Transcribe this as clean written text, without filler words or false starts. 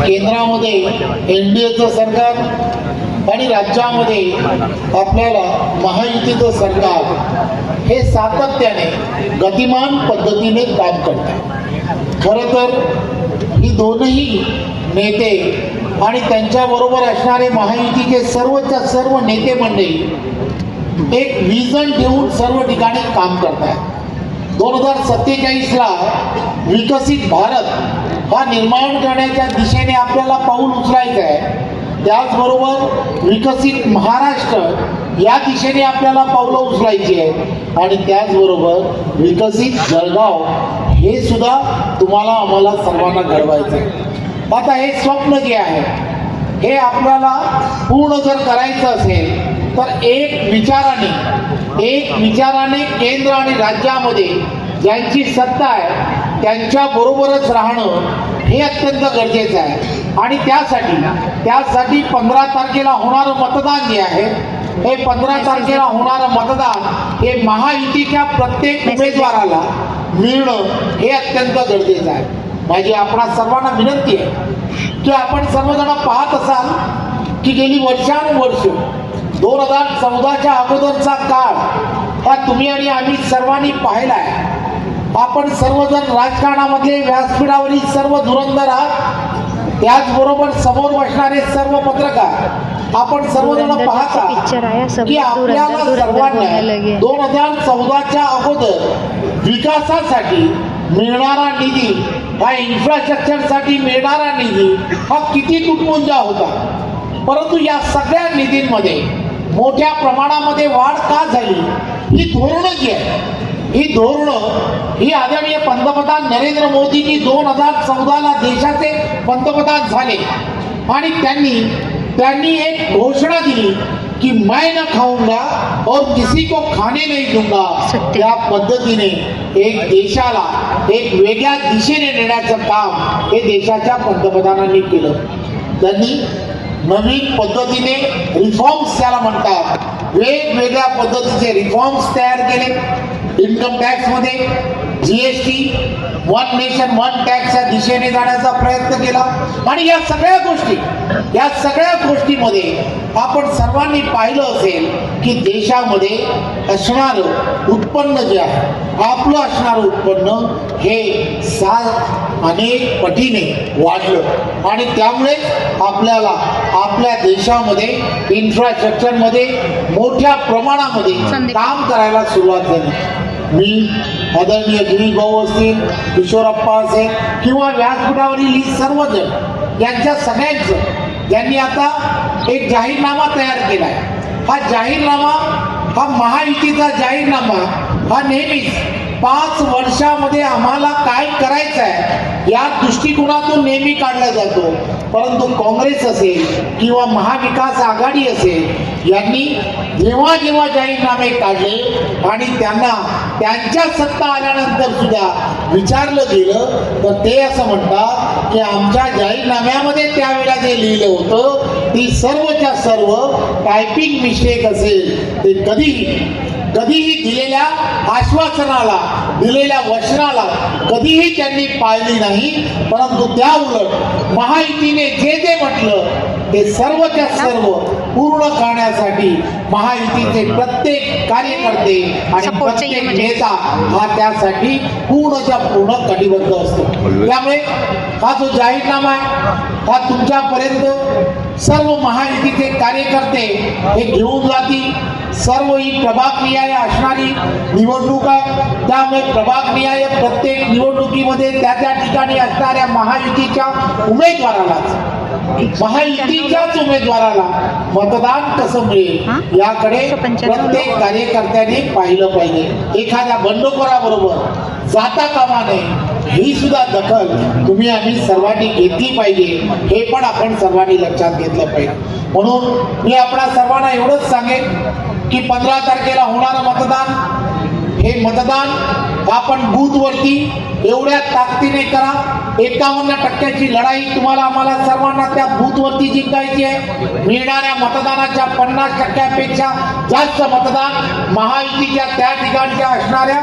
केंद्रामध्ये एनडीएचं सरकार आणि राज्यामध्ये आपल्याला महायुतीचं सरकार हे सातत्याने गतिमान पद्धतीने काम करतात। खरं तर ही दोनही नेते आणि त्यांच्याबरोबर असणारे महायुतीचे सर्वच्या सर्व नेते मंडळी एक विजन ठेवून सर्व ठिकाणी काम करतात। 2047ला विकसित भारत हा निर्माण करण्याच्या दिशेने आपल्याला पाऊल उचलायचं आहे। त्याचबरोबर विकसित महाराष्ट्र या दिशेने आपल्याला पावलं उचलायची आहे आणि त्याचबरोबर विकसित जळगाव हे सुद्धा तुम्हाला आम्हाला सर्वांना घडवायचं आहे। आता हे स्वप्न जे आहे हे आपल्याला पूर्ण जर करायचं असेल तर एक विचाराने केंद्र आणि राज्यामध्ये ज्यांची सत्ता आहे त्यांच्या बरोबरच राहणं हे अत्यंत गरजेचं आहे। आणि त्यासाठी 15 तारखेला होणारं मतदान जे आहे हे 15 तारखेला होणारं मतदान हे महायुतीच्या प्रत्येक उमेदवाराला मिळणं हे अत्यंत गरजेचं आहे। माझी आपणा सर्वांना विनंती आहे की आपण सर्वजण पाहत असाल की गेली वर्षानुवर्ष 2014च्या अगोदरचा काळ हा तुम्ही आणि आम्ही सर्वांनी पाहिला आहे। आपण सर्वजण राजकारणामध्ये व्यासपीठावरील सर्व धुरंधर आहात, त्याचबरोबर समोर बसणारे सर्व पत्रकार आपण सर्वजण पाहता की आपल्याला सर्वांना 2014च्या अगोदर विकासासाठी मिळणारा निधी हा इन्फ्रास्ट्रक्चरसाठी मिळणारा निधी हा किती तुटपुंजा होता, परंतु या सगळ्या निधींमध्ये मोठ्या प्रमाणामध्ये वाढ का झाली? ही धोरणं जी आहे ही आदरणीय पंतप्रधान नरेंद्र मोदींनी 2014ला देशाचे पंतप्रधान झाले आणि त्यांनी एक घोषणा दिली की मैं न खाऊंगा और किसी को खाने नहीं दूंगा। त्या पद्धतीने एक देशाला एक वेगळ्या दिशेने नेण्याचं काम हे देशाच्या पंतप्रधानांनी केलं। त्यांनी नवीन पद्धतीने रिफॉर्म्स त्याला म्हणतात, वेगवेगळ्या पद्धतीचे रिफॉर्म्स तयार केले। इन्कम टॅक्समध्ये जीएसटी, वन नेशन वन टॅक्सच्या दिशेने जाण्याचा प्रयत्न केला आणि या सगळ्या गोष्टीमध्ये आपण सर्वांनी पाहिलं असेल की देशामध्ये असणारं उत्पन्न जे आहे आपलं असणारं उत्पन्न हे अनेक पटीने वाढलं आणि त्यामुळे आपल्याला आपल्या देशामध्ये इन्फ्रास्ट्रक्चरमध्ये मोठ्या प्रमाणामध्ये काम करायला सुरुवात झाली। मी आदरणीय गिरीश भाऊ असतील, किशोरप्पा असेल किंवा व्यासपीठावरील ही सर्वजण यांच्या सगळ्यांचं ज्यांनी आता एक जाहीरनामा तयार केला आहे। हा जाहीरनामा हा महायुतीचा जाहीरनामा हा नेहमीच 5 वर्षामध्ये आम्हाला काय करायचं आहे या दृष्टिकोनातून नेहमी काढला जातो, परंतु काँग्रेस असेल किंवा महाविकास आघाडी असेल यांनी जेव्हा जाहीरनामे काढले आणि त्यांना त्यांच्या सत्ता आल्यानंतर सुद्धा विचारलं गेलं तर ते असं म्हणतात की आमच्या जाहीरनाम्यामध्ये त्यावेळेला जे लिहिलं होतं ती सर्वच्या सर्व टायपिंग मिस्टेक असेल, ते कधीही दिलेल्या आश्वासनाला दिलेल्या वचनाला कधीही त्यांनी पाळली नाही, परंतु त्या उलट महायुतीने जे म्हटलं ते सर्वच्या सर्व पूर्ण करण्यासाठी महायुतीचे प्रत्येक कार्यकर्ते आणि प्रत्येक नेता हा त्यासाठी पूर्णच्या पूर्ण कटिबद्ध असतो। त्यामुळे हा जो जाहीरनामा आहे हा तुमच्यापर्यंत सर्व महायुतीचे कार्यकर्ते हे घेऊन जातील। सर्व ही प्रभागनिहाय असणारी निवडणूक आहे, त्यामुळे प्रभागनिहाय प्रत्येक निवडणुकीमध्ये त्या ठिकाणी असणाऱ्या महायुतीच्याच उमेदवाराला मतदान कसं मिळेल याकडे प्रत्येक कार्यकर्त्यांनी पाहिलं पाहिजे। एखाद्या बंडखोराबरोबर जाता कामा नये ही सुद्धा दखल तुम्ही आम्ही सर्वांनी घेतली पाहिजे, हे पण आपण सर्वांनी लक्षात घेतलं पाहिजे। म्हणून मी आपल्या सर्वांना एवढंच सांगेन की 15 तारखेला होणारं मतदान आपण बूथवरती एवढ्या ताकदीने करा। 51% लढाई तुम्हाला आम्हाला सर्वांना त्या बूथवरती जिंकायची आहे। मिळणाऱ्या मतदानाच्या 50%पेक्षा जास्त मतदान महायुतीच्या त्या ठिकाणच्या असणाऱ्या